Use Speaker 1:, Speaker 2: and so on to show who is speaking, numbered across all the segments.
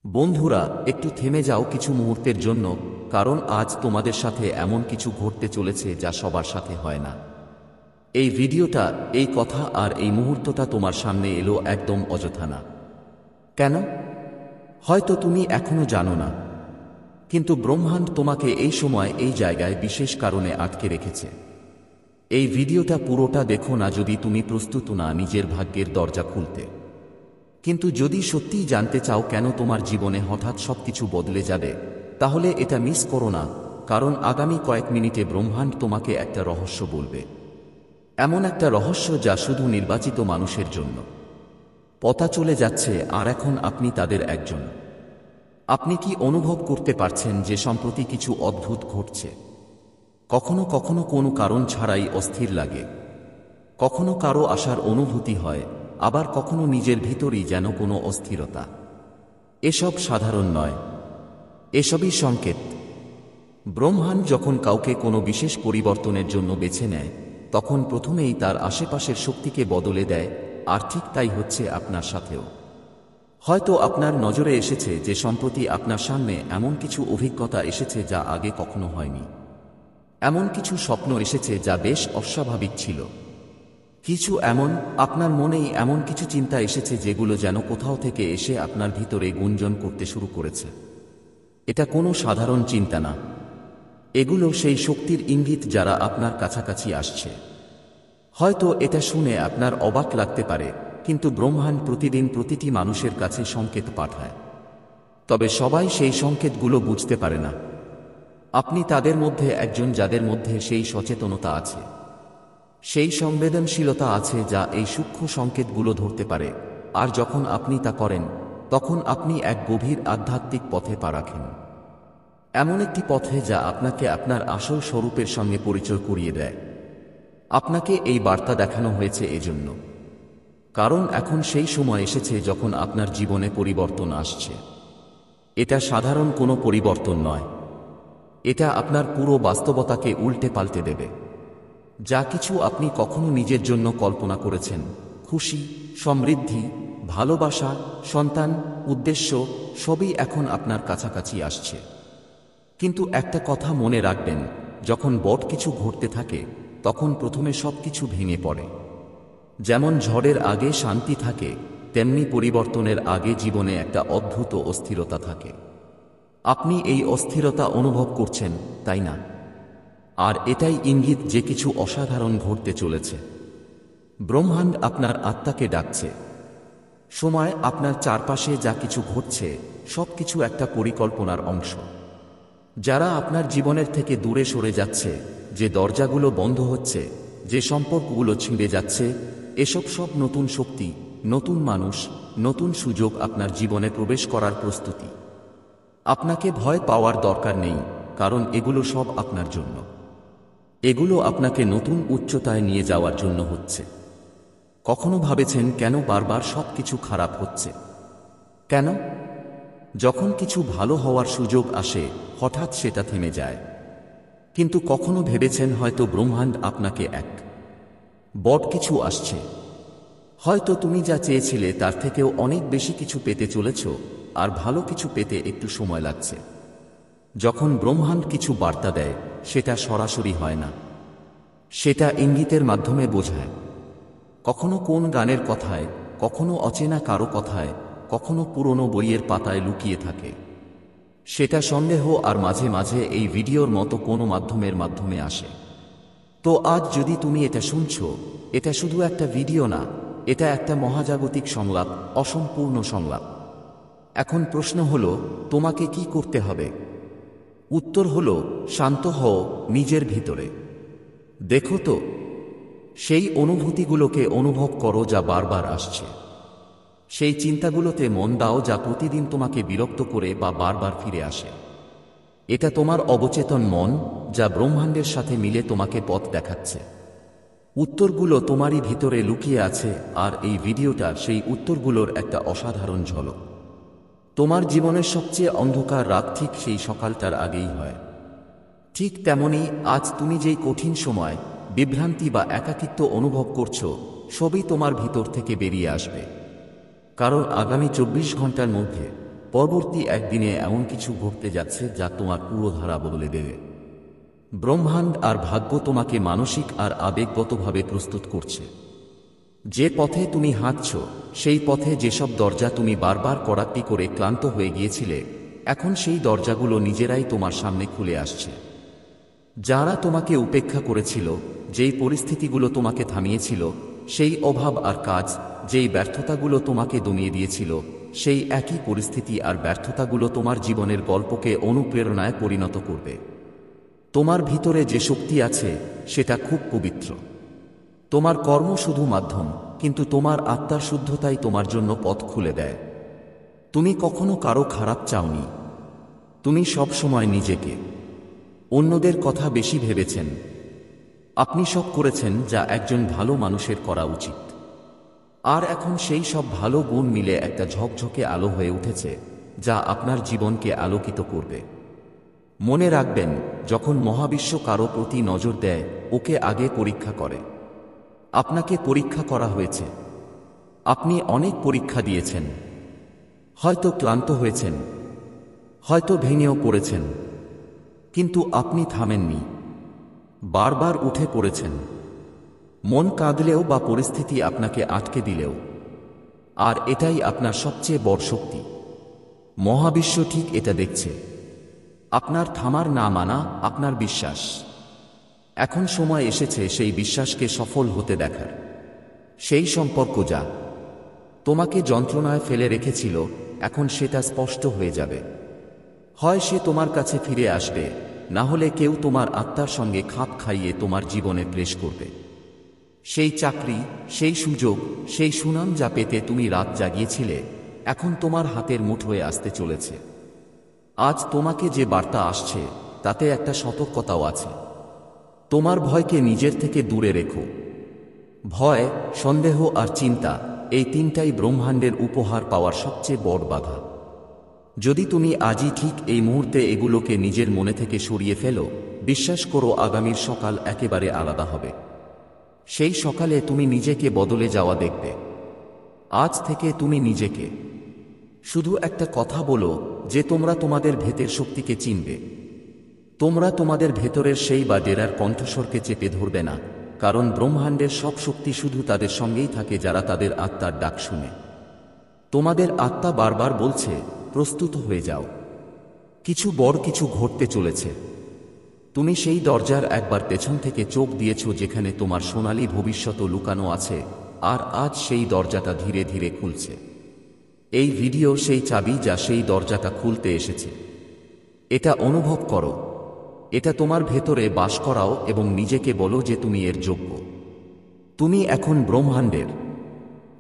Speaker 1: বন্ধুরা, একটু থেমে যাও কিছু মুহূর্তের জন্য, কারণ আজ তোমাদের সাথে এমন কিছু ঘটতে চলেছে যা সবার সাথে হয় না। এই ভিডিওটা, এই কথা আর এই মুহূর্তটা তোমার সামনে এলো একদম অযথা না। কেন? হয়তো তুমি এখনো জানো না, কিন্তু ব্রহ্মাণ্ড তোমাকে এই সময় এই জায়গায় বিশেষ কারণে আটকে রেখেছে। এই ভিডিওটা পুরোটা দেখো না যদি তুমি প্রস্তুত না নিজের ভাগ্যের দরজা খুলতে। কিন্তু যদি সত্যিই জানতে চাও কেন তোমার জীবনে হঠাৎ সবকিছু বদলে যাবে, তাহলে এটা মিস করো না, কারণ আগামী কয়েক মিনিটে ব্রহ্মাণ্ড তোমাকে একটা রহস্য বলবে। এমন একটা রহস্য যা শুধু নির্বাচিত মানুষের জন্য। পতা চলে যাচ্ছে আর এখন আপনি তাদের একজন। আপনি কি অনুভব করতে পারছেন যে সম্প্রতি কিছু অদ্ভুত ঘটছে? কখনো কখনো কোনো কারণ ছাড়াই অস্থির লাগে, কখনো কারো আসার অনুভূতি হয়, আবার কখনো নিজের ভিতরই যেন কোনো অস্থিরতা। এসব সাধারণ নয়, এসবই সংকেত। ব্রহ্মাণ্ড যখন কাউকে কোনো বিশেষ পরিবর্তনের জন্য বেছে নেয়, তখন প্রথমেই তার আশেপাশের শক্তিকে বদলে দেয়, আর ঠিক তাই হচ্ছে আপনার সাথেও। হয়তো আপনার নজরে এসেছে যে সম্প্রতি আপনার সামনে এমন কিছু অভিজ্ঞতা এসেছে যা আগে কখনো হয়নি। এমন কিছু স্বপ্ন এসেছে যা বেশ অস্বাভাবিক ছিল। কিছু এমন আপনার মনেই এমন কিছু চিন্তা এসেছে যেগুলো যেন কোথাও থেকে এসে আপনার ভিতরে গুঞ্জন করতে শুরু করেছে। এটা কোনো সাধারণ চিন্তা না, এগুলো সেই শক্তির ইঙ্গিত যারা আপনার কাছাকাছি আসছে। হয়তো এটা শুনে আপনার অবাক লাগতে পারে, কিন্তু ব্রহ্মাণ্ড প্রতিদিন প্রতিটি মানুষের কাছে সংকেত পাঠায়। তবে সবাই সেই সংকেতগুলো বুঝতে পারে না। আপনি তাদের মধ্যে একজন যাদের মধ্যে সেই সচেতনতা আছে, সেই সংবেদনশীলতা আছে যা এই সূক্ষ্ম সংকেতগুলো ধরতে পারে। আর যখন আপনি তা করেন, তখন আপনি এক গভীর আধ্যাত্মিক পথে পা রাখেন। এমন একটি পথে যা আপনাকে আপনার আসল স্বরূপের সঙ্গে পরিচয় করিয়ে দেয়। আপনাকে এই বার্তা দেখানো হয়েছে এজন্য, কারণ এখন সেই সময় এসেছে যখন আপনার জীবনে পরিবর্তন আসছে। এটা সাধারণ কোনো পরিবর্তন নয়, এটা আপনার পুরো বাস্তবতাকে উল্টে পাল্টে দেবে। যা কিছু আপনি কখনো নিজের জন্য কল্পনা করেছেন, খুশি, সমৃদ্ধি, ভালোবাসা, সন্তান, উদ্দেশ্য, সবই এখন আপনার কাছাকাছি আসছে। কিন্তু একটা কথা মনে রাখবেন, যখন বড় কিছু ঘটতে থাকে, তখন প্রথমে সবকিছু ভেঙে পড়ে। যেমন ঝড়ের আগে শান্তি থাকে, তেমনি পরিবর্তনের আগে জীবনে একটা অদ্ভুত অস্থিরতা থাকে। আপনি এই অস্থিরতা অনুভব করছেন, তাই না? আর এটাই ইঙ্গিত যে কিছু অসাধারণ ঘটতে চলেছে। ব্রহ্মাণ্ড আপনার আত্মাকে ডাকছে। সময় আপনার চারপাশে যা কিছু ঘটছে, সবকিছু একটা পরিকল্পনার অংশ। যারা আপনার জীবনের থেকে দূরে সরে যাচ্ছে, যে দরজাগুলো বন্ধ হচ্ছে, যে সম্পর্কগুলো ছিঁড়ে যাচ্ছে, এসব সব নতুন শক্তি, নতুন মানুষ, নতুন সুযোগ আপনার জীবনে প্রবেশ করার প্রস্তুতি। আপনাকে ভয় পাওয়ার দরকার নেই, কারণ এগুলো সব আপনার জন্য। এগুলো আপনাকে নতুন উচ্চতায় নিয়ে যাওয়ার জন্য হচ্ছে। কখনো ভাবেছেন কেন বারবার সবকিছু খারাপ হচ্ছে? কেন? যখন কিছু ভালো হওয়ার সুযোগ আসে, হঠাৎ সেটা থেমে যায়। কিন্তু কখনো ভেবেছেন হয়তো ব্রহ্মাণ্ড আপনাকে এক বড় কিছু আসছে? হয়তো তুমি যা চেয়েছিলে তার থেকেও অনেক বেশি কিছু পেতে চলেছ, আর ভালো কিছু পেতে একটু সময় লাগছে। যখন ব্রহ্মাণ্ড কিছু বার্তা দেয়, সেটা সরাসরি হয় না, সেটা ইঙ্গিতের মাধ্যমে বোঝায়। কখনো কোন গানের কথায়, কখনো অচেনা কারো কথায়, কখনো পুরনো বইয়ের পাতায় লুকিয়ে থাকে। সেটা সন্দেহ আর মাঝে মাঝে এই ভিডিওর মতো কোনো মাধ্যমে আসে। তো আজ যদি তুমি এটা শুনছো, এটা শুধু একটা ভিডিও না, এটা একটা মহাজাগতিক সংলাপ, অসম্পূর্ণ সংলাপ। এখন প্রশ্ন হলো, তোমাকে কি করতে হবে? উত্তর হলো, শান্ত হও, নিজের ভিতরে দেখো তো, সেই অনুভূতিগুলোকে অনুভব করো যা বারবার আসছে। সেই চিন্তাগুলোতে মন দাও যা প্রতিদিন তোমাকে বিরক্ত করে বা বারবার ফিরে আসে। এটা তোমার অবচেতন মন, যা ব্রহ্মাণ্ডের সাথে মিলে তোমাকে পথ দেখাচ্ছে। উত্তরগুলো তোমারই ভিতরে লুকিয়ে আছে, আর এই ভিডিওটা সেই উত্তরগুলোর একটা অসাধারণ ঝলক। তোমার জীবনের সবচেয়ে অন্ধকার রাত ঠিক সেই সকালটার আগেই হয়। ঠিক তেমনি আজ তুমি যেই কঠিন সময়, বিভ্রান্তি বা একাকিত্ব অনুভব করছো, সবই তোমার ভিতর থেকে বেরিয়ে আসবে। কারণ আগামী 24 ঘন্টার মধ্যে পরবর্তী একদিনে এমন কিছু ঘটতে যাচ্ছে যা তোমার পুরো ধারা বদলে দেবে। ব্রহ্মাণ্ড আর ভাগ্য তোমাকে মানসিক আর আবেগগতভাবে প্রস্তুত করছে। যে পথে তুমি হাঁটছ সেই পথে যেসব দরজা তুমি বারবার কড়াকটি করে ক্লান্ত হয়ে গিয়েছিলে, এখন সেই দরজাগুলো নিজেরাই তোমার সামনে খুলে আসছে। যারা তোমাকে উপেক্ষা করেছিল, যেই পরিস্থিতিগুলো তোমাকে থামিয়েছিল, সেই অভাব আর কাজ, যেই ব্যর্থতাগুলো তোমাকে দমিয়ে দিয়েছিল, সেই একই পরিস্থিতি আর ব্যর্থতাগুলো তোমার জীবনের গল্পকে অনুপ্রেরণায় পরিণত করবে। তোমার ভিতরে যে শক্তি আছে সেটা খুব পবিত্র। তোমার কর্ম শুধু মাধ্যম, কিন্তু তোমার আত্মার শুদ্ধতাই তোমার জন্য পথ খুলে দেয়। তুমি কখনো কারো খারাপ চাওনি। তুমি সব সময় নিজেকে, অন্যদের কথা বেশি ভেবেছেন। আপনি সব করেছেন যা একজন ভালো মানুষের করা উচিত। আর এখন সেই সব ভালো গুণ মিলে একটা ঝকঝকে আলো হয়ে উঠেছে, যা আপনার জীবনকে আলোকিত করবে। মনে রাখবেন, যখন মহাবিশ্ব কারো প্রতি নজর দেয়, ওকে আগে পরীক্ষা করে। আপনাকে পরীক্ষা করা হয়েছে। আপনি অনেক পরীক্ষা দিয়েছেন। হয়তো ক্লান্ত হয়েছেন, হয়তো ভেঙেও পড়েছেন, কিন্তু আপনি থামেননি। বারবার উঠে পড়েছেন। মন কাঁদলেও বা পরিস্থিতি আপনাকে আটকে দিলেও। আর এটাই আপনার সবচেয়ে বড় শক্তি। মহাবিশ্ব ঠিক এটা দেখছে। আপনার থামার না মানা, আপনার বিশ্বাস। এখন সময় এসেছে সেই বিশ্বাসকে সফল হতে দেখার। সেই সম্পর্ক যা তোমাকে যন্ত্রণায় ফেলে রেখেছিল, এখন সেটা স্পষ্ট হয়ে যাবে। হয় সে তোমার কাছে ফিরে আসবে, না হলে কেউ তোমার আত্মার সঙ্গে খাপ খাইয়ে তোমার জীবনে ক্লেশ করবে। সেই চাকরি, সেই সুযোগ, সেই সুনাম যা পেতে তুমি রাত জাগিয়েছিলে, এখন তোমার হাতের মুঠোয় আসতে চলেছে। আজ তোমাকে যে বার্তা আসছে তাতে একটা সতর্কতাও আছে। তোমার ভয়কে নিজের থেকে দূরে রেখো। ভয়, সন্দেহ আর চিন্তা, এই তিনটাই ব্রহ্মাণ্ডের উপহার পাওয়ার সবচেয়ে বড় বাধা। যদি তুমি আজই ঠিক এই মুহূর্তে এগুলোকে নিজের মনে থেকে সরিয়ে ফেলো, বিশ্বাস করো আগামীর সকাল একেবারে আলাদা হবে। সেই সকালে তুমি নিজেকে বদলে যাওয়া দেখবে। আজ থেকে তুমি নিজেকে শুধু একটা কথা বলো যে তোমরা তোমাদের ভেতরের শক্তিকে চিনবে। তোমরা তোমাদের ভেতরের সেই বা ডেরার কণ্ঠস্বরকে চেপে ধরবে না, কারণ ব্রহ্মাণ্ডের সব শক্তি শুধু তাদের সঙ্গেই থাকে যারা তাদের আত্মার ডাক শুনে। তোমাদের আত্মা বারবার বলছে, প্রস্তুত হয়ে যাও, কিছু বড় কিছু ঘটতে চলেছে। তুমি সেই দরজার একবার পেছন থেকে চোখ দিয়েছ যেখানে তোমার সোনালী ভবিষ্যৎ লুকানো আছে, আর আজ সেই দরজাটা ধীরে ধীরে খুলছে। এই ভিডিও সেই চাবি যা সেই দরজাটা খুলতে এসেছে। এটা অনুভব করো, এটা তোমার ভেতরে বাস করাও এবং নিজেকে বলো যে তুমি এর যোগ্য। তুমি এখন ব্রহ্মাণ্ডের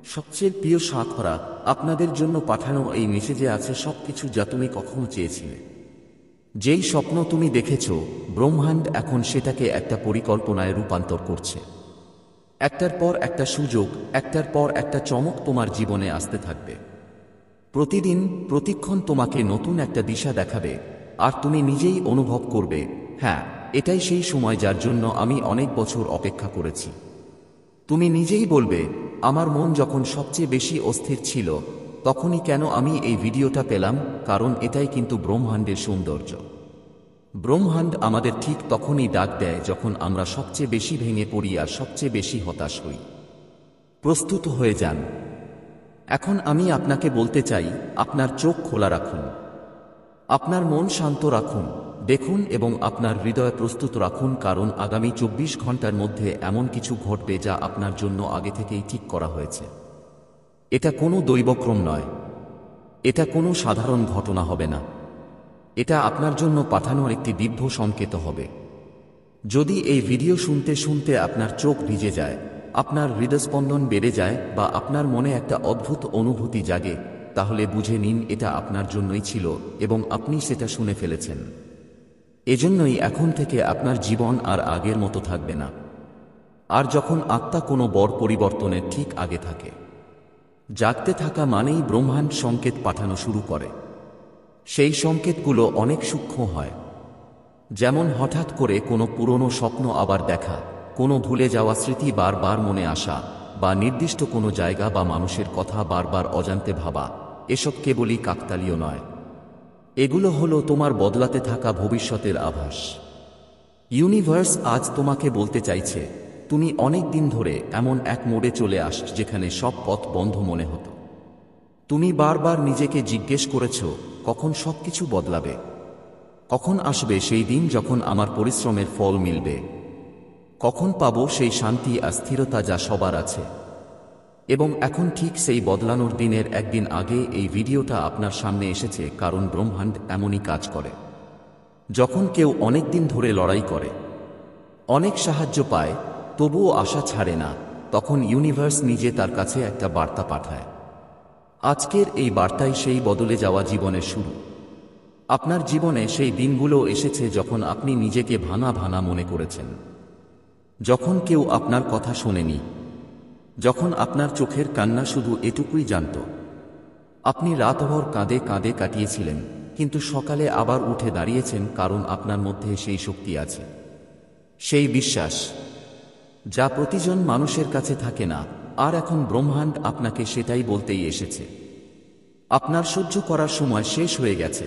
Speaker 1: সবচেয়ে প্রিয় সাঁতরা। আপনাদের জন্য পাঠানো এই মেসেজে আছে সবকিছু যা তুমি কখনো চেয়েছিলে। যেই স্বপ্ন তুমি দেখেছ, ব্রহ্মাণ্ড এখন সেটাকে একটা পরিকল্পনায় রূপান্তর করছে। একটার পর একটা সুযোগ, একটার পর একটা চমক তোমার জীবনে আসতে থাকবে। প্রতিদিন, প্রতিক্ষণ তোমাকে নতুন একটা দিশা দেখাবে, আর তুমি নিজেই অনুভব করবে, হ্যাঁ, এটাই সেই সময় যার জন্য আমি অনেক বছর অপেক্ষা করেছি। তুমি নিজেই বলবে, আমার মন যখন সবচেয়ে বেশি অস্থির ছিল, তখনই কেন আমি এই ভিডিওটা পেলাম। কারণ এটাই কিন্তু ব্রহ্মাণ্ডের সৌন্দর্য। ব্রহ্মাণ্ড আমাদের ঠিক তখনই ডাক দেয় যখন আমরা সবচেয়ে বেশি ভেঙে পড়ি আর সবচেয়ে বেশি হতাশ হই। প্রস্তুত হয়ে যান। এখন আমি আপনাকে বলতে চাই, আপনার চোখ খোলা রাখুন, আপনার মন শান্ত রাখুন, দেখুন এবং আপনার হৃদয় প্রস্তুত রাখুন, কারণ আগামী 24 ঘন্টার মধ্যে এমন কিছু ঘটবে যা আপনার জন্য আগে থেকেই ঠিক করা হয়েছে। এটা কোনো দৈবক্রম নয়, এটা কোনো সাধারণ ঘটনা হবে না। এটা আপনার জন্য পাঠানো একটি দিব্য সংকেত হবে। যদি এই ভিডিও শুনতে শুনতে আপনার চোখ ভিজে যায়, আপনার হৃদস্পন্দন বেড়ে যায় বা আপনার মনে একটা অদ্ভুত অনুভূতি জাগে, তাহলে বুঝে নিন এটা আপনার জন্যই ছিল এবং আপনি সেটা শুনে ফেলেছেন। এজন্যই এখন থেকে আপনার জীবন আর আগের মতো থাকবে না। আর যখন আত্মা কোনো বড় পরিবর্তনের ঠিক আগে থাকে, জাগতে থাকা মানেই ব্রহ্মাণ্ড সংকেত পাঠানো শুরু করে। সেই সংকেতগুলো অনেক সূক্ষ্ম হয়, যেমন হঠাৎ করে কোনো পুরনো স্বপ্ন আবার দেখা, কোনো ভুলে যাওয়া স্মৃতি বারবার মনে আসা, বা নির্দিষ্ট কোনো জায়গা বা মানুষের কথা বারবার অজান্তে ভাবা। এসব কেবলই কাকতালীয় নয়, এগুলো হলো তোমার বদলাতে থাকা ভবিষ্যতের আভাস। ইউনিভার্স আজ তোমাকে বলতে চাইছে, তুমি অনেক দিন ধরে এমন এক মোড়ে চলে আসছ যেখানে সব পথ বন্ধ মনে হতো। তুমি বারবার নিজেকে জিজ্ঞেস করেছ, কখন সবকিছু বদলাবে, কখন আসবে সেই দিন যখন আমার পরিশ্রমের ফল মিলবে, কখন পাবো সেই শান্তি আর স্থিরতা যা সবার আছে। এবং এখন ঠিক সেই বদলানোর দিনের একদিন আগে এই ভিডিওটা আপনার সামনে এসেছে, কারণ ব্রহ্মাণ্ড এমনই কাজ করে। যখন কেউ অনেক দিন ধরে লড়াই করে, অনেক সাহায্য পায়, তবুও আশা ছাড়ে না, তখন ইউনিভার্স নিজে তার কাছে একটা বার্তা পাঠায়। আজকের এই বার্তাই সেই বদলে যাওয়া জীবনের শুরু। আপনার জীবনে সেই দিনগুলো এসেছে যখন আপনি নিজেকে ভাঙা ভাঙা মনে করেছেন, যখন কেউ আপনার কথা শোনেনি, যখন আপনার চোখের কান্না শুধু এটুকুই জানত। আপনি রাতভর কাঁদে কাঁদে কাটিয়েছিলেন, কিন্তু সকালে আবার উঠে দাঁড়িয়েছেন, কারণ আপনার মধ্যে সেই শক্তি আছে, সেই বিশ্বাস যা প্রতিজন মানুষের কাছে থাকে না। আর এখন ব্রহ্মাণ্ড আপনাকে সেটাই বলতেই এসেছে, আপনার সহ্য করার সময় শেষ হয়ে গেছে।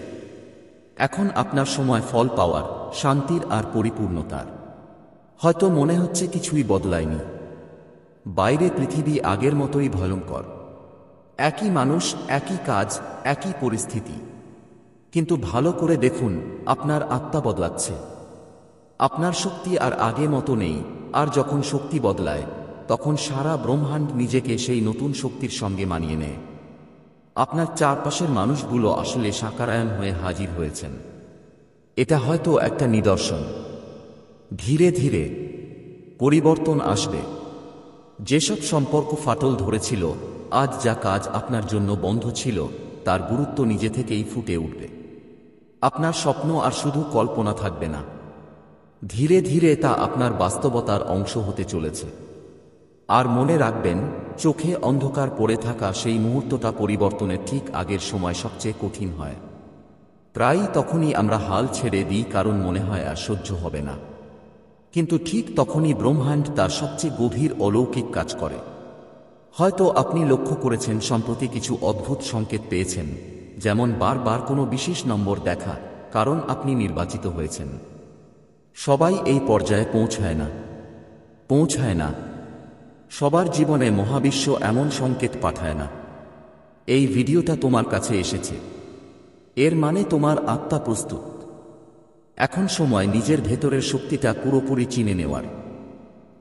Speaker 1: এখন আপনার সময় ফল পাওয়ার, শান্তির আর পরিপূর্ণতার। হয়তো মনে হচ্ছে কিছুই বদলায়নি, বাইরে পৃথিবী আগের মতোই ভয়ঙ্কর, একই মানুষ, একই কাজ, একই পরিস্থিতি। কিন্তু ভালো করে দেখুন, আপনার আত্মা বদলাচ্ছে। আপনার শক্তি আর আগের মতো নেই, আর যখন শক্তি বদলায়, তখন সারা ব্রহ্মাণ্ড নিজেকে সেই নতুন শক্তির সঙ্গে মানিয়ে নেয়। আপনার চারপাশের মানুষগুলো আসলে সাকারায়ণ হয়ে হাজির হয়েছেন। এটা হয়তো একটা নিদর্শন, ধীরে ধীরে পরিবর্তন আসবে। যেসব সম্পর্ক ফাটল ধরেছিল, আজ যা কাজ আপনার জন্য বন্ধ ছিল, তার গুরুত্ব নিজে থেকেই ফুটে উঠবে। আপনার স্বপ্ন আর শুধু কল্পনা থাকবে না, ধীরে ধীরে তা আপনার বাস্তবতার অংশ হতে চলেছে। আর মনে রাখবেন, চোখে অন্ধকার পড়ে থাকা সেই মুহূর্তটা পরিবর্তনের ঠিক আগের সময় সবচেয়ে কঠিন হয়। প্রায়ই তখনই আমরা হাল ছেড়ে দিই, কারণ মনে হয় আর সহ্য হবে না। কিন্তু ঠিক তখনই ব্রহ্মাণ্ড তার সবচেয়ে গভীর অলৌকিক কাজ করে। হয়তো আপনি লক্ষ্য করেছেন সম্প্রতি কিছু অদ্ভুত সংকেত পেয়েছেন, যেমন বারবার কোনো বিশেষ নম্বর দেখা, কারণ আপনি নির্বাচিত হয়েছেন। সবাই এই পর্যায়ে পৌঁছায় না। সবার জীবনে মহাবিশ্ব এমন সংকেত পাঠায় না। এই ভিডিওটা তোমার কাছে এসেছে, এর মানে তোমার আত্মা প্রস্তুত। এখন সময় নিজের ভেতরের শক্তিটা পুরোপুরি চিনে নেওয়ার।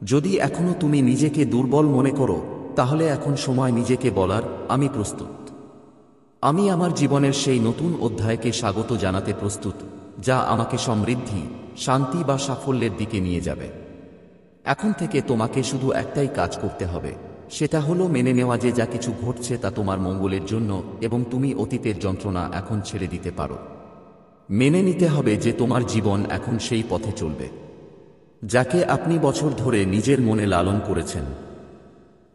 Speaker 1: যদি এখনো তুমি নিজেকে দুর্বল মনে করো, তাহলে এখন সময় নিজেকে বলার, আমি প্রস্তুত। আমি আমার জীবনের সেই নতুন অধ্যায়কে স্বাগত জানাতে প্রস্তুত, যা আমাকে সমৃদ্ধি, শান্তি বা সাফল্যের দিকে নিয়ে যাবে। এখন থেকে তোমাকে শুধু একটাই কাজ করতে হবে, সেটা হলো মেনে নেওয়া যে যা কিছু ঘটছে তা তোমার মঙ্গলের জন্য, এবং তুমি অতীতের যন্ত্রণা এখন ছেড়ে দিতে পারো। মেনে নিতে হবে যে তোমার জীবন এখন সেই পথে চলবে, যাকে আপনি বছর ধরে নিজের মনে লালন করেছেন।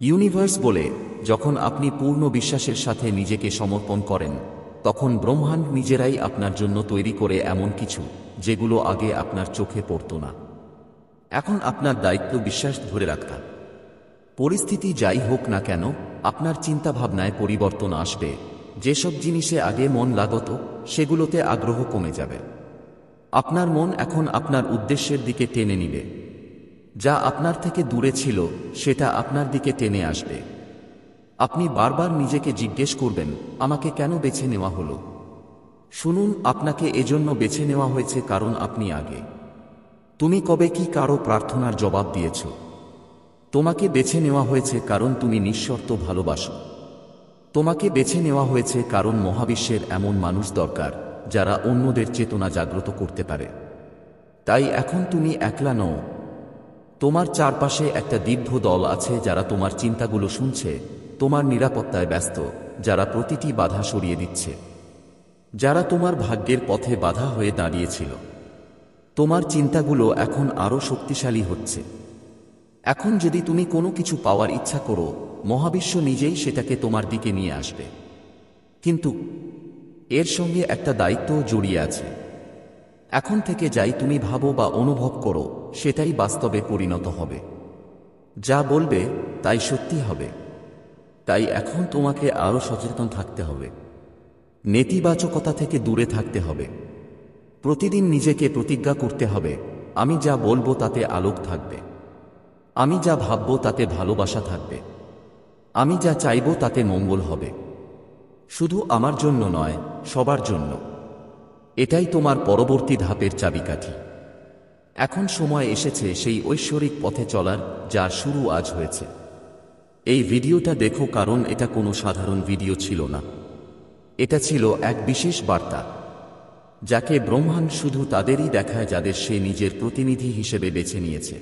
Speaker 1: ইউনিভার্স বলে, যখন আপনি পূর্ণ বিশ্বাসের সাথে নিজেকে সমর্পণ করেন, তখন ব্রহ্মাণ্ড নিজেরাই আপনার জন্য তৈরি করে এমন কিছু, যেগুলো আগে আপনার চোখে পড়ত না। এখন আপনার দায়িত্ব বিশ্বাস ধরে রাখা। পরিস্থিতি যাই হোক না কেন, আপনার চিন্তাভাবনায় পরিবর্তন আসবে। যেসব জিনিসে আগে মন লাগত, সেগুলোতে আগ্রহ কমে যাবে। আপনার মন এখন আপনার উদ্দেশ্যের দিকে টেনে নিবে। যা আপনার থেকে দূরে ছিল, সেটা আপনার দিকে টেনে আসবে। আপনি বারবার নিজেকে জিজ্ঞেস করবেন, আমাকে কেন বেছে নেওয়া হলো? শুনুন, আপনাকে এজন্য বেছে নেওয়া হয়েছে কারণ আপনি আগে। তুমি কবে কি কারো প্রার্থনার জবাব দিয়েছ? তোমাকে বেছে নেওয়া হয়েছে কারণ তুমি নিঃশর্ত ভালোবাসো। তোমাকে বেছে নেওয়া হয়েছে কারণ মহাবিশ্বের এমন মানুষ দরকার, যারা অন্যদের চেতনা জাগ্রত করতে পারে। তাই এখন তুমি একলা নও। তোমার চারপাশে একটা দীর্ঘ দল আছে, যারা তোমার চিন্তাগুলো শুনছে, তোমার নিরাপত্তায় ব্যস্ত, যারা প্রতিটি বাধা সরিয়ে দিচ্ছে, যারা তোমার ভাগ্যের পথে বাধা হয়ে দাঁড়িয়েছিল। তোমার চিন্তাগুলো এখন আরও শক্তিশালী হচ্ছে। এখন যদি তুমি কোনো কিছু পাওয়ার ইচ্ছা করো, মহাবিশ্ব নিজেই সেটাকে তোমার দিকে নিয়ে আসবে। কিন্তু এর সঙ্গে একটা দায়িত্বও জড়িয়ে আছে। এখন থেকে যাই তুমি ভাবো বা অনুভব করো, সেটাই বাস্তবে পরিণত হবে। যা বলবে তাই সত্যি হবে। তাই এখন তোমাকে আরও সচেতন থাকতে হবে। নেতিবাচকতা থেকে দূরে থাকতে হবে। প্রতিদিন নিজেকে প্রতিজ্ঞা করতে হবে, আমি যা বলবো তাতে আলোক থাকবে, আমি যা ভাববো তাতে ভালোবাসা থাকবে, আমি যা চাইবো তাতে মঙ্গল হবে। শুধু আমার জন্য নয়, সবার জন্য। এটাই তোমার পরবর্তী ধাপের চাবিকাঠি। এখন সময় এসেছে সেই ঐশ্বরিক পথে চলার, যার শুরু আজ হয়েছে। এই ভিডিওটা দেখো, কারণ এটা কোনো সাধারণ ভিডিও ছিল না। এটা ছিল এক বিশেষ বার্তা, যাকে ব্রহ্মাণ্ড শুধু তাদেরই দেখায় যাদের সে নিজের প্রতিনিধি হিসেবে বেছে নিয়েছে।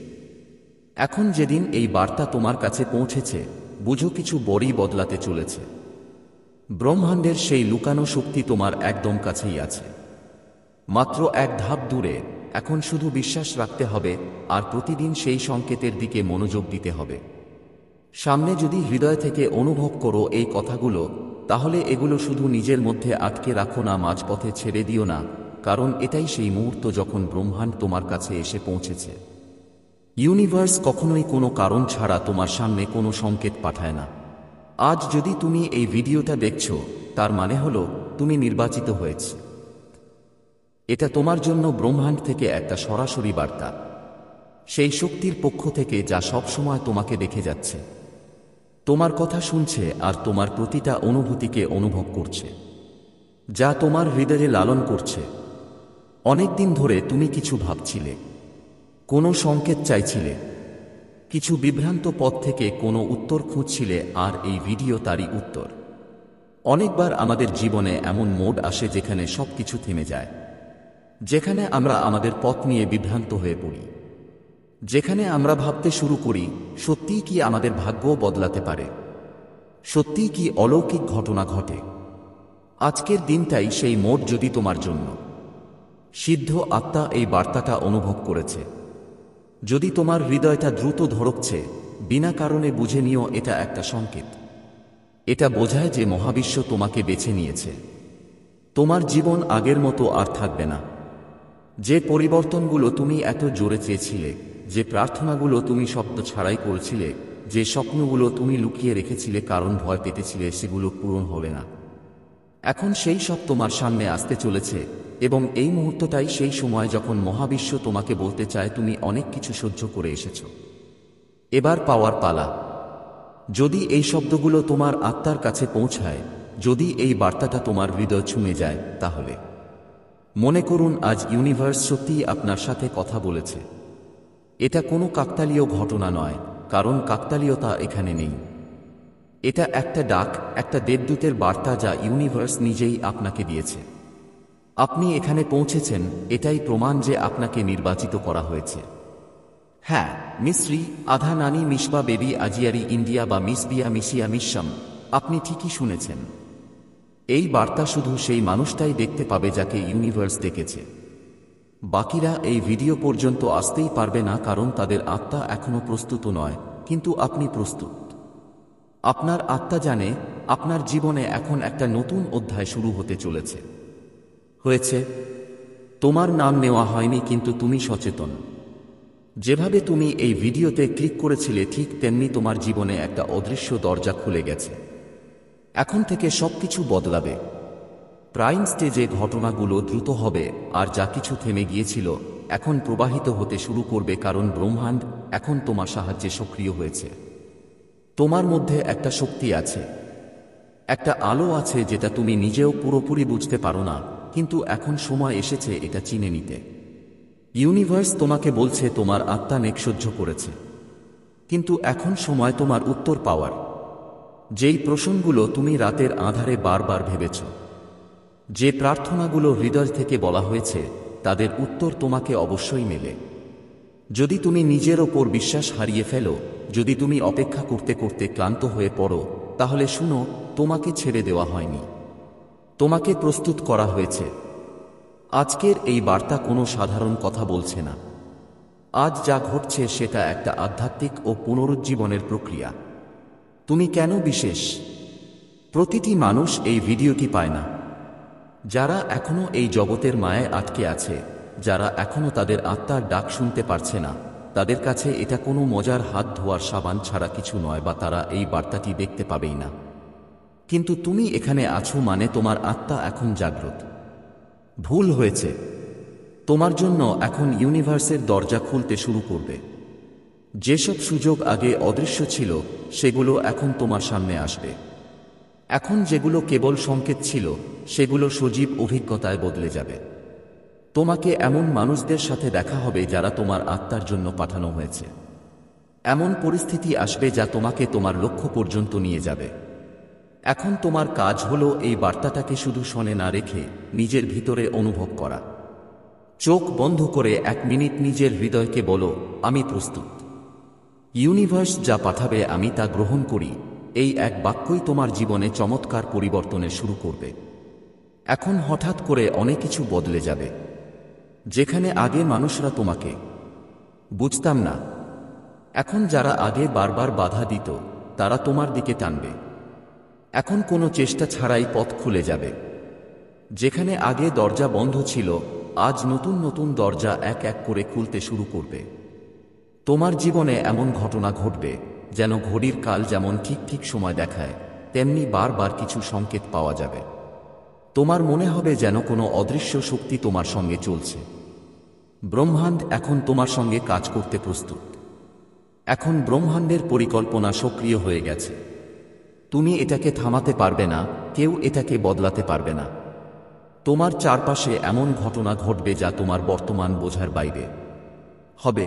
Speaker 1: এখন যেদিন এই বার্তা তোমার কাছে পৌঁছেছে, বুঝো কিছু বড়ই বদলাতে চলেছে। ব্রহ্মাণ্ডের সেই লুকানো শক্তি তোমার একদম কাছেই আছে, মাত্র এক ধাপ দূরে। এখন শুধু বিশ্বাস রাখতে হবে, আর প্রতিদিন সেই সংকেতের দিকে মনোযোগ দিতে হবে। সামনে যদি হৃদয় থেকে অনুভব করো এই কথাগুলো, তাহলে এগুলো শুধু নিজের মধ্যে আটকে রাখো না, মাঝপথে ছেড়ে দিও না, কারণ এটাই সেই মুহূর্ত যখন ব্রহ্মাণ্ড তোমার কাছে এসে পৌঁছেছে। ইউনিভার্স কখনোই কোনো কারণ ছাড়া তোমার সামনে কোনো সংকেত পাঠায় না। আজ যদি তুমি এই ভিডিওটা দেখছো, তার মানে হলো তুমি নির্বাচিত হয়েছ। এটা তোমার জন্য ব্রহ্মাণ্ড থেকে একটা সরাসরি বার্তা, সেই শক্তির পক্ষ থেকে যা সব সময় তোমাকে দেখে যাচ্ছে, তোমার কথা শুনছে আর তোমার প্রতিটা অনুভূতিকে অনুভব করছে, যা তোমার হৃদয়ে লালন করছে। অনেক দিন ধরে তুমি কিছু ভাবছিলে, কোনো সংকেত চাইছিলে, কিছু বিভ্রান্ত পথ থেকে কোনো উত্তর খুঁজছিলে, আর এই ভিডিও তারই উত্তর। অনেকবার আমাদের জীবনে এমন মোড আসে যেখানে সবকিছু থেমে যায়, যেখানে আমরা আমাদের পথ নিয়ে বিভ্রান্ত হয়ে পড়ি, যেখানে আমরা ভাবতে শুরু করি, সত্যিই কি আমাদের ভাগ্য বদলাতে পারে, সত্যিই কি অলৌকিক ঘটনা ঘটে। আজকের দিনটাই সেই মোড। যদি তোমার জন্য সিদ্ধ আত্মা এই বার্তাটা অনুভব করেছে, যদি তোমার হৃদয়টা দ্রুত ধড়কছে, বিনা কারণে বুঝে নিও এটা একটা সংকেত। এটা বোঝায় যে মহাবিশ্ব তোমাকে বেছে নিয়েছে। তোমার জীবন আগের মতো আর থাকবে না। যে পরিবর্তনগুলো তুমি এত জোরে চেয়েছিলে, যে প্রার্থনাগুলো তুমি শব্দ ছাড়াই করেছিলে, যে স্বপ্নগুলো তুমি লুকিয়ে রেখেছিলে কারণ ভয় পেতেছিলে সেগুলো পূরণ হবে না, এখন সেই সব তোমার সামনে আসতে চলেছে। এবং এই মুহূর্তটাই সেই সময় যখন মহাবিশ্ব তোমাকে বলতে চায় তুমি অনেক কিছু সহ্য করে এসেছ, এবার পাওয়ার পালা। যদি এই শব্দগুলো তোমার আত্মার কাছে পৌঁছায়, যদি এই বার্তাটা তোমার হৃদয় ছুঁয়ে যায়, তাহলে মনে করুন আজ ইউনিভার্স সত্যিই আপনার সাথে কথা বলেছে। এটা কোনো কাকতালীয় ঘটনা নয়, কারণ কাকতালীয়তা এখানে নেই। এটা একটা ডাক, একটা দেবদূতের বার্তা যা ইউনিভার্স নিজেই আপনাকে দিয়েছে। আপনি এখানে পৌঁছেছেন, এটাই প্রমাণ যে আপনাকে নির্বাচিত করা হয়েছে। হ্যাঁ, মিশ্রি, আধা নানি, মিসবা বেবি আজিয়ারি ইন্ডিয়া বা মিসবিয়া মিশিয়া মিশম, আপনি ঠিকই শুনেছেন। এই বার্তা শুধু সেই মানুষটাই দেখতে পাবে যাকে ইউনিভার্স ডেকেছে। বাকিরা এই ভিডিও পর্যন্ত আসতেই পারবে না, কারণ তাদের আত্মা এখনো প্রস্তুত নয়, কিন্তু আপনি প্রস্তুত। আপনার আত্মা জানে আপনার জীবনে এখন একটা নতুন অধ্যায় শুরু হতে চলেছে। হয়েছে, তোমার নাম নেওয়া হয়নি, কিন্তু তুমি সচেতন। যেভাবে তুমি এই ভিডিওতে ক্লিক করেছিলে, ঠিক তেমনি তোমার জীবনে একটা অদৃশ্য দরজা খুলে গেছে। এখন থেকে সবকিছু বদলাবে। প্রাইম স্টেজে ঘটনাগুলো দ্রুত হবে, আর যা কিছু থেমে গিয়েছিল এখন প্রবাহিত হতে শুরু করবে, কারণ ব্রহ্মাণ্ড এখন তোমার সাহায্যে সক্রিয় হয়েছে। তোমার মধ্যে একটা শক্তি আছে, একটা আলো আছে যেটা তুমি নিজেও পুরোপুরি বুঝতে পারো না, কিন্তু এখন সময় এসেছে এটা চিনে নিতে। ইউনিভার্স তোমাকে বলছে তোমার আত্মা নেক সহ্য করেছে, কিন্তু এখন সময় তোমার উত্তর পাওয়ার। যেই প্রশ্নগুলো তুমি রাতের আঁধারে বারবার ভেবেছ, যে প্রার্থনাগুলো হৃদয় থেকে বলা হয়েছে, তাদের উত্তর তোমাকে অবশ্যই মেলে। যদি তুমি নিজের ওপর বিশ্বাস হারিয়ে ফেলো, যদি তুমি অপেক্ষা করতে করতে ক্লান্ত হয়ে পড়ো, তাহলে শুনো, তোমাকে ছেড়ে দেওয়া হয়নি, তোমাকে প্রস্তুত করা হয়েছে। আজকের এই বার্তা কোনো সাধারণ কথা বলছে না। আজ যা ঘটছে সেটা একটা আধ্যাত্মিক ও পুনরুজ্জীবনের প্রক্রিয়া। তুমি কেন বিশেষ? প্রতিটি মানুষ এই ভিডিওটি পায় না। যারা এখনো এই জগতের মায়ায় আটকে আছে, যারা এখনো তাদের আত্মার ডাক শুনতে পারছে না, তাদের কাছে এটা কোনো মজার হাত ধোয়ার সাবান ছাড়া কিছু নয়, বা তারা এই বার্তাটি দেখতে পাবেই না। কিন্তু তুমি এখানে আছো মানে তোমার আত্মা এখন জাগ্রত। ভুল হয়েছে। তোমার জন্য এখন ইউনিভার্সের দরজা খুলতে শুরু করবে। যেসব সুযোগ আগে অদৃশ্য ছিল সেগুলো এখন তোমার সামনে আসবে। এখন যেগুলো কেবল সংকেত ছিল সেগুলো সজীব অভিজ্ঞতায় বদলে যাবে। তোমাকে এমন মানুষদের সাথে দেখা হবে যারা তোমার আত্মার জন্য পাঠানো হয়েছে। এমন পরিস্থিতি আসবে যা তোমাকে তোমার লক্ষ্য পর্যন্ত নিয়ে যাবে। এখন তোমার কাজ হলো এই বার্তাটাকে শুধু শোনে না রেখে নিজের ভিতরে অনুভব করা। চোখ বন্ধ করে 1 মিনিট নিজের হৃদয়কে বলো, আমি প্রস্তুত। ইউনিভার্স যা পাঠাবে আমি তা গ্রহণ করি। এই এক বাক্যই তোমার জীবনে চমৎকার পরিবর্তনের শুরু করবে। এখন হঠাৎ করে অনেক কিছু বদলে যাবে। যেখানে আগে মানুষরা তোমাকে বুঝতাম না, এখন যারা আগে বারবার বাধা দিত তারা তোমার দিকে টানবে। এখন কোনো চেষ্টা ছাড়াই পথ খুলে যাবে। যেখানে আগে দরজা বন্ধ ছিল আজ নতুন নতুন দরজা এক এক করে খুলতে শুরু করবে। তোমার জীবনে এমন ঘটনা ঘটবে যেন ঘড়ির কাল যেমন ঠিক ঠিক সময় দেখায় তেমনি বারবার কিছু সংকেত পাওয়া যাবে। তোমার মনে হবে যেন কোনো অদৃশ্য শক্তি তোমার সঙ্গে চলছে। ব্রহ্মাণ্ড এখন তোমার সঙ্গে কাজ করতে প্রস্তুত। এখন ব্রহ্মাণ্ডের পরিকল্পনা সক্রিয় হয়ে গেছে। তুমি এটাকে থামাতে পারবে না, কেউ এটাকে বদলাতে পারবে না। তোমার চারপাশে এমন ঘটনা ঘটবে যা তোমার বর্তমান বোঝার বাইরে হবে।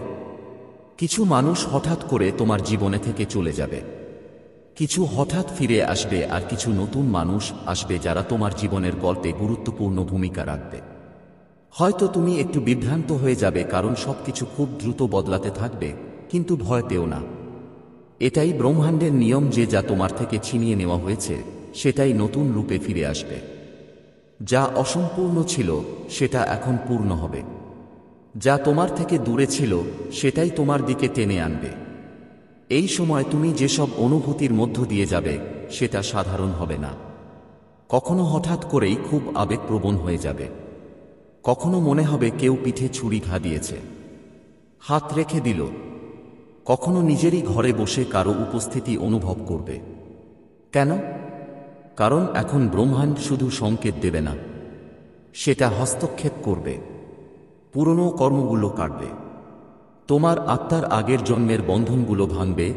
Speaker 1: কিছু মানুষ হঠাৎ করে তোমার জীবনে থেকে চলে যাবে, কিছু হঠাৎ ফিরে আসবে, আর কিছু নতুন মানুষ আসবে যারা তোমার জীবনের গল্পে গুরুত্বপূর্ণ ভূমিকা রাখবে। হয়তো তুমি একটু বিভ্রান্ত হয়ে যাবে কারণ সবকিছু খুব দ্রুত বদলাতে থাকবে, কিন্তু ভয় পেও না। এটাই ব্রহ্মাণ্ডের নিয়ম যে যা তোমার থেকে ছিনিয়ে নেওয়া হয়েছে সেটাই নতুন রূপে ফিরে আসবে। যা অসম্পূর্ণ ছিল সেটা এখন পূর্ণ হবে। যা তোমার থেকে দূরে ছিল সেটাই তোমার দিকে টেনে আনবে। এই সময় তুমি যেসব অনুভূতির মধ্য দিয়ে যাবে সেটা সাধারণ হবে না। কখনো হঠাৎ করেই খুব আবেগপ্রবণ হয়ে যাবে, কখনো মনে হবে কেউ পিঠে ছুরি ঘা দিয়েছে, হাত রেখে দিল, কখনো নিজেরই ঘরে বসে কারো উপস্থিতি অনুভব করবে। কেন? কারণ এখন ব্রহ্মাণ্ড শুধু সংকেত দেবে না, সেটা হস্তক্ষেপ করবে। পুরনো কর্মগুলো কাটবে, তোমার আত্মার আগের জন্মের বন্ধনগুলো ভাঙবে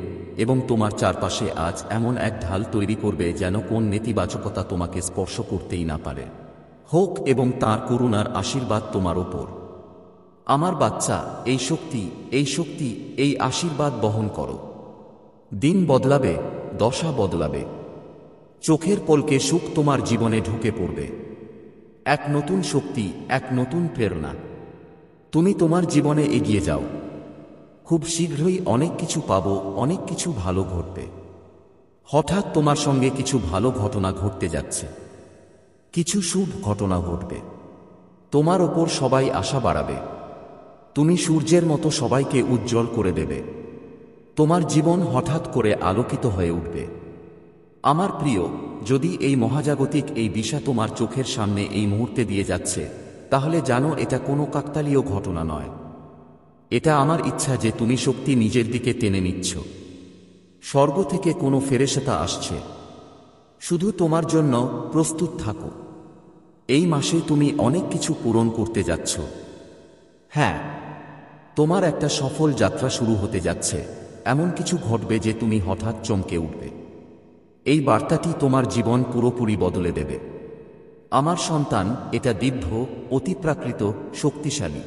Speaker 1: এবং তোমার চারপাশে আজ এমন এক ঢাল তৈরি করবে যেন কোন নেতিবাচকতা তোমাকে স্পর্শ করতেই না পারে। হোক এবং তাঁর করুণার আশীর্বাদ তোমার ওপর। আমার বাচ্চা, এই শক্তি, এই শক্তি, এই আশীর্বাদ বহন করো। দিন বদলাবে, দশা বদলাবে। চোখের পলকে সুখ তোমার জীবনে ঢুকে পড়বে। এক নতুন শক্তি, এক নতুন প্রেরণা। তুমি তোমার জীবনে এগিয়ে যাও। খুব শীঘ্রই অনেক কিছু পাবো, অনেক কিছু ভালো ঘটবে। হঠাৎ তোমার সঙ্গে কিছু ভালো ঘটনা ঘটতে যাচ্ছে, কিছু শুভ ঘটনা ঘটবে। তোমার ওপর সবাই আশা বাড়াবে। তুমি সূর্যের মতো সবাইকে উজ্জ্বল করে দেবে। তোমার জীবন হঠাৎ করে আলোকিত হয়ে উঠবে। আমার প্রিয়, যদি এই মহাজাগতিক এই দিশা তোমার চোখের সামনে এই মুহূর্তে দিয়ে যাচ্ছে তাহলে জানো এটা কোনো কাকতালীয় ঘটনা নয়। এটা আমার ইচ্ছা যে তুমি শক্তি নিজের দিকে টেনে নিচ্ছ। স্বর্গ থেকে কোনো ফেরেশতা আসছে। শুধু তোমার জন্য প্রস্তুত থাকো। এই মাসে তুমি অনেক কিছু পূরণ করতে যাচ্ছ। হ্যাঁ, তোমার একটা সফল যাত্রা শুরু হতে যাচ্ছে। এমন কিছু ঘটবে যে তুমি হঠাৎ চমকে উঠবে। এই বার্তাটি তোমার জীবন পুরোপুরি বদলে দেবে। আমার সন্তান, এটা দিব্য, অতিপ্রাকৃত, শক্তিশালী।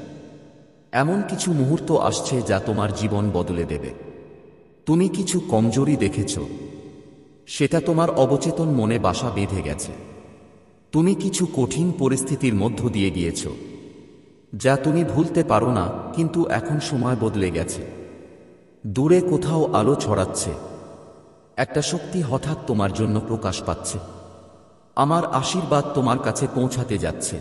Speaker 1: এমন কিছু মুহূর্ত আসছে যা তোমার জীবন বদলে দেবে। তুমি কিছু কমজোরি দেখেছ, সেটা তোমার অবচেতন মনে বাসা বেঁধে গেছে। তুমি কিছু কঠিন পরিস্থিতির মধ্য দিয়ে গিয়েছ যা তুমি ভুলতে পারো না, কিন্তু এখন সময় বদলে গেছে। দূরে কোথাও আলো ছড়াচ্ছে। একটা শক্তি হঠাৎ তোমার জন্য প্রকাশ পাচ্ছে। আমার আশীর্বাদ তোমার কাছে পৌঁছাতে যাচ্ছে।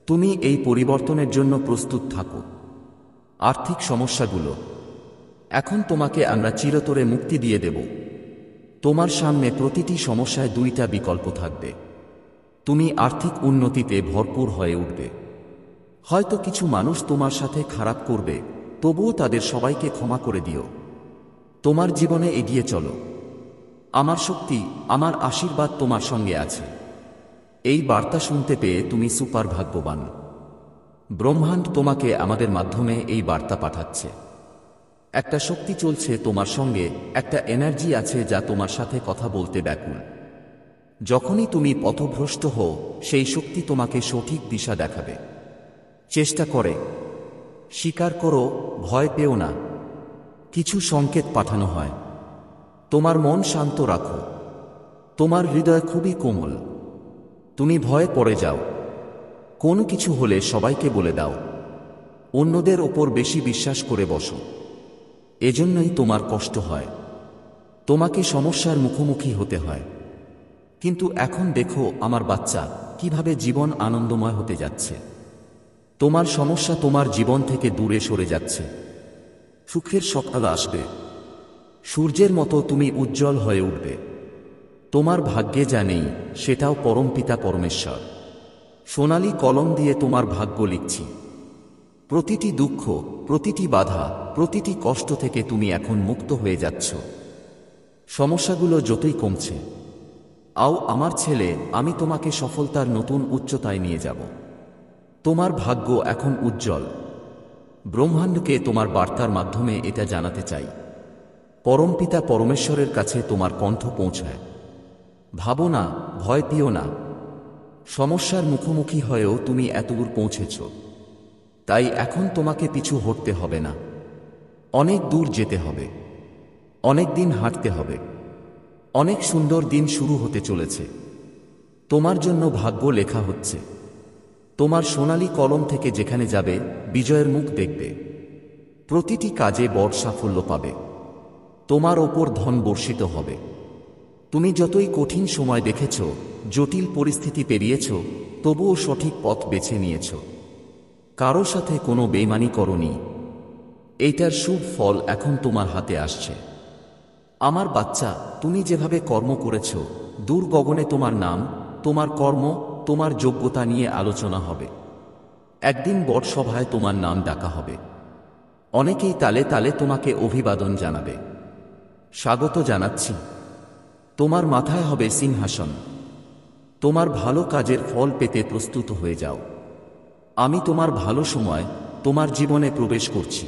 Speaker 1: তুমি এই পরিবর্তনের জন্য প্রস্তুত থাকো। আর্থিক সমস্যাগুলো এখন তোমাকে আমরা চিরতরে মুক্তি দিয়ে দেব। তোমার সামনে প্রতিটি সমস্যায় 2টা বিকল্প থাকবে। তুমি আর্থিক উন্নতিতে ভরপুর হয়ে উঠবে। হয়তো কিছু মানুষ তোমার সাথে খারাপ করবে, তবুও তাদের সবাইকে ক্ষমা করে দিও। তোমার জীবনে এগিয়ে চলো। আমার শক্তি, আমার আশীর্বাদ তোমার সঙ্গে আছে। এই বার্তা শুনতে পেয়ে তুমি সুপার ভাগ্যবান। ব্রহ্মাণ্ড তোমাকে আমাদের মাধ্যমে এই বার্তা পাঠাচ্ছে। একটা শক্তি চলছে তোমার সঙ্গে, একটা এনার্জি আছে যা তোমার সাথে কথা বলতে ব্যাকুল। যখনই তুমি পথভ্রষ্ট হও, সেই শক্তি তোমাকে সঠিক দিশা দেখাবে। চেষ্টা করে, স্বীকার করো, ভয় পেও না। কিছু সংকেত পাঠানো হয়। তোমার মন শান্ত রাখো। তোমার হৃদয় খুবই কোমল। তুমি ভয়ে পড়ে যাও। কোনো কিছু হলে সবাইকে বলে দাও। অন্যদের ওপর বেশি বিশ্বাস করে বসো। এজন্যই তোমার কষ্ট হয়। তোমাকে সমস্যার মুখোমুখি হতে হয়। কিন্তু এখন দেখো আমার বাচ্চা, কিভাবে জীবন আনন্দময় হতে যাচ্ছে। তোমার সমস্যা তোমার জীবন থেকে দূরে সরে যাচ্ছে। সুখের সকাল আসবে। সূর্যের মতো তুমি উজ্জ্বল হয়ে উঠবে। তোমার ভাগ্যে যা নেই সেটাও পরমপিতা পরমেশ্বর সোনালী কলম দিয়ে তোমার ভাগ্য লিখছি। প্রতিটি দুঃখ, প্রতিটি বাধা, প্রতিটি কষ্ট থেকে তুমি এখন মুক্ত হয়ে যাচ্ছ। সমস্যাগুলো যতই কমছে, আও আমার ছেলে, আমি তোমাকে সফলতার নতুন উচ্চতায় নিয়ে যাব। তোমার ভাগ্য এখন উজ্জ্বল। ব্রহ্মাণ্ডকে তোমার বার্তার মাধ্যমে এটা জানাতে চাই। পরমপিতা পরমেশ্বরের কাছে তোমার কণ্ঠ পৌঁছায়। ভাবো না, ভয় পেও না। সমস্যার মুখোমুখি হয়েও তুমি এতদূর পৌঁছেছ। তাই এখন তোমাকে পিছু হটতে হবে না। অনেক দূর যেতে হবে। অনেক দিন হাঁটতে হবে। অনেক সুন্দর দিন শুরু হতে চলেছে। তোমার জন্য ভাগ্য লেখা হচ্ছে। তোমার সোনালী কলম থেকে যেখানে যাবে, বিজয়ের মুখ দেখবে। প্রতিটি কাজে বড় সাফল্য পাবে। তোমার ওপর ধন বর্ষিত হবে। তুমি যতই কঠিন সময় দেখেছ, জটিল পরিস্থিতি পেরিয়েছ, তবুও সঠিক পথ বেছে নিয়েছ। কারো সাথে কোনো বেইমানি করনি। এইটার শুভ ফল এখন তোমার হাতে আসছে। আমার বাচ্চা, তুমি যেভাবে কর্ম করেছ, দূর গগনে তোমার নাম, তোমার কর্ম, তোমার যোগ্যতা নিয়ে আলোচনা হবে। একদিন বড় সভায় তোমার নাম ডাকা হবে। অনেকেই তালে তালে তোমাকে অভিবাদন জানাবে। স্বাগত জানাচ্ছি। তোমার মাথায় হবে সিংহাসন। তোমার ভালো কাজের ফল পেতে প্রস্তুত হয়ে যাও। আমি তোমার ভালো সময়, তোমার জীবনে প্রবেশ করছি।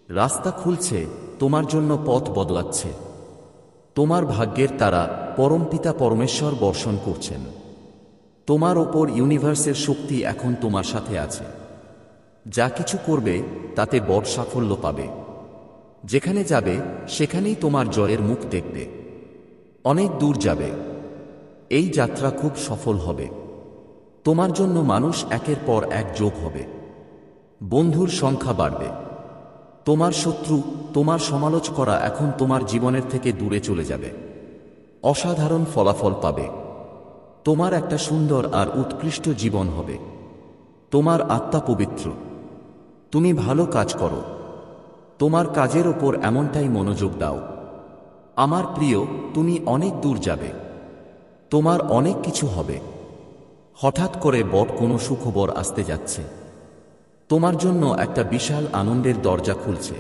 Speaker 1: রাস্তা খুলছে, তোমার জন্য পথ বদলাচ্ছে। তোমার ভাগ্যের তারা পরমপিতা পরমেশ্বর বর্ষণ করছেন। তোমার ওপর ইউনিভার্সের শক্তি এখন তোমার সাথে আছে। যা কিছু করবে তাতে বড় সাফল্য পাবে। যেখানে যাবে সেখানেই তোমার জয়ের মুখ দেখবে। অনেক দূর যাবে। এই যাত্রা খুব সফল হবে। তোমার জন্য মানুষ একের পর এক যোগ হবে। বন্ধুর সংখ্যা বাড়বে। তোমার শত্রু, তোমার সমালোচকরা এখন তোমার জীবনের থেকে দূরে চলে যাবে। অসাধারণ ফলাফল পাবে। তোমার একটা সুন্দর আর উৎকৃষ্ট জীবন হবে। তোমার আত্মা পবিত্র। তুমি ভালো কাজ করো। তোমার কাজের ওপর এমনটাই মনোযোগ দাও। আমার প্রিয়, তুমি অনেক দূর যাবে। তোমার অনেক কিছু হবে। হঠাৎ করে বড় কোনো সুখবর আসতে যাচ্ছে। তোমার জন্য একটা বিশাল আনন্দের দরজা খুলছে।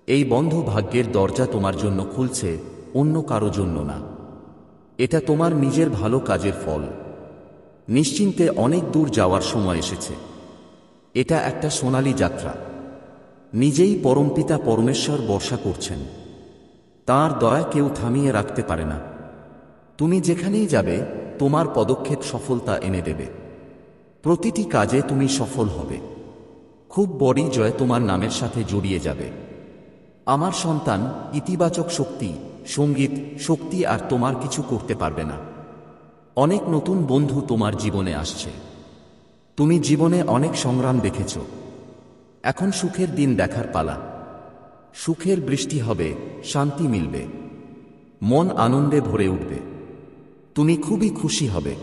Speaker 1: এই বন্ধ ভাগ্যের দরজা তোমার জন্য খুলছে, অন্য কারো জন্য না। এটা তোমার নিজের ভালো কাজের ফল। নিশ্চিন্তে অনেক দূর যাওয়ার সময় এসেছে। এটা একটা সোনালী যাত্রা। নিজেই পরমপিতা পরমেশ্বর বর্ষা করছেন। তাঁর দয়া কেউ থামিয়ে রাখতে পারে না। তুমি যেখানেই যাবে, তোমার পদক্ষেপ সফলতা এনে দেবে। প্রতিটি কাজে তুমি সফল হবে। খুব বড় জয় তোমার নামের সাথে জড়িয়ে যাবে। আমার সন্তান, ইতিবাচক শক্তি, সঙ্গীত শক্তি আর তোমার কিছু করতে পারবে না। অনেক নতুন বন্ধু তোমার জীবনে আসছে। তুমি জীবনে অনেক সংগ্রাম দেখেছ। এখন সুখের দিন দেখার পালা। সুখের বৃষ্টি হবে, শান্তি মিলবে। মন আনন্দে ভরে উঠবে। তুমি খুবই খুশি হবে।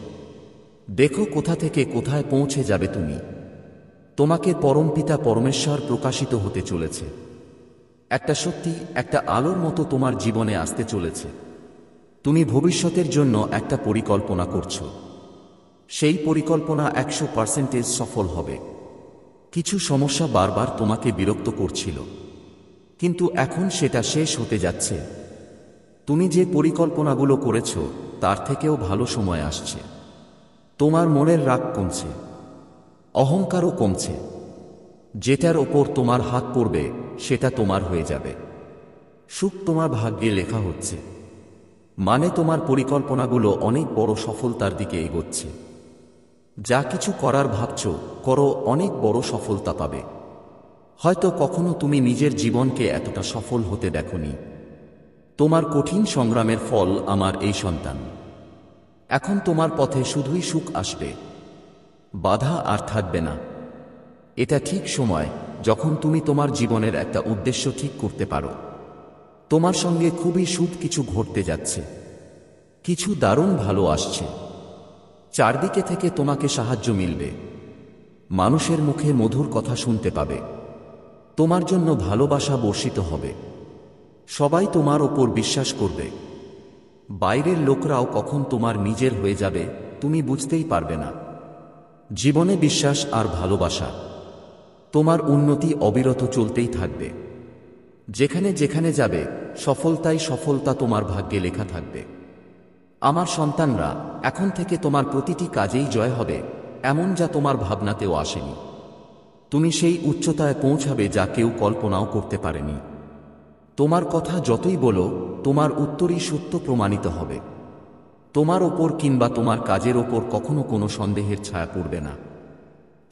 Speaker 1: দেখো কোথা থেকে কোথায় পৌঁছে যাবে তুমি। তোমাকে পরমপিতা পরমেশ্বর প্রকাশিত হতে চলেছে। একটা সত্যি, একটা আলোর মতো তোমার জীবনে আসতে চলেছে। তুমি ভবিষ্যতের জন্য একটা পরিকল্পনা করছো। সেই পরিকল্পনা 100% সফল হবে। কিছু সমস্যা বারবার তোমাকে বিরক্ত করছিল, কিন্তু এখন সেটা শেষ হতে যাচ্ছে। তুমি যে পরিকল্পনাগুলো করেছ তার থেকেও ভালো সময় আসছে। তোমার মনের রাগ কমছে, অহংকারও কমছে। যেটার ওপর তোমার হাত পড়বে সেটা তোমার হয়ে যাবে। সুখ তোমার ভাগ্যে লেখা হচ্ছে, মানে তোমার পরিকল্পনাগুলো অনেক বড় সফলতার দিকে এগোচ্ছে। যা কিছু করার ভাবছ করো, অনেক বড় সফলতা পাবে। হয়তো কখনো তুমি নিজের জীবনকে এতটা সফল হতে দেখনি। তোমার কঠিন সংগ্রামের ফল আমার এই সন্তান। এখন তোমার পথে শুধুই সুখ আসবে, বাধা আর থাকবে না। এটা ঠিক সময় যখন তুমি তোমার জীবনের একটা উদ্দেশ্য ঠিক করতে পারো। তোমার সঙ্গে খুবই শুভ কিছু ঘটতে যাচ্ছে, কিছু দারুণ ভালো আসছে। চারদিকে থেকে তোমাকে সাহায্য মিলবে, মানুষের মুখে মধুর কথা শুনতে পাবে, তোমার জন্য ভালোবাসা বর্ষিত হবে। সবাই তোমার ওপর বিশ্বাস করবে, বাইরের লোকরাও কখন তোমার নিজের হয়ে যাবে তুমি বুঝতেই পারবে না। জীবনে বিশ্বাস আর ভালোবাসা, তোমার উন্নতি অবিরত চলতেই থাকবে। যেখানে যেখানে যাবে সফলতাই সফলতা তোমার ভাগ্যে লেখা থাকবে। আমার সন্তানরা, এখন থেকে তোমার প্রতিটি কাজেই জয় হবে, এমন যা তোমার ভাবনাতেও আসেনি। তুমি সেই উচ্চতায় পৌঁছাবে যা কেউ কল্পনাও করতে পারেনি। তোমার কথা যতই বলো, তোমার উত্তরই সত্য প্রমাণিত হবে। তোমার ওপর কিংবা তোমার কাজের ওপর কখনো কোনো সন্দেহের ছায়া পড়বে না।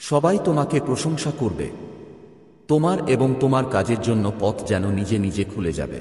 Speaker 1: সবাই তোমাকে প্রশংসা করবে। তোমার এবং তোমার কাজের জন্য পথ যেন নিজে নিজে খুলে যাবে।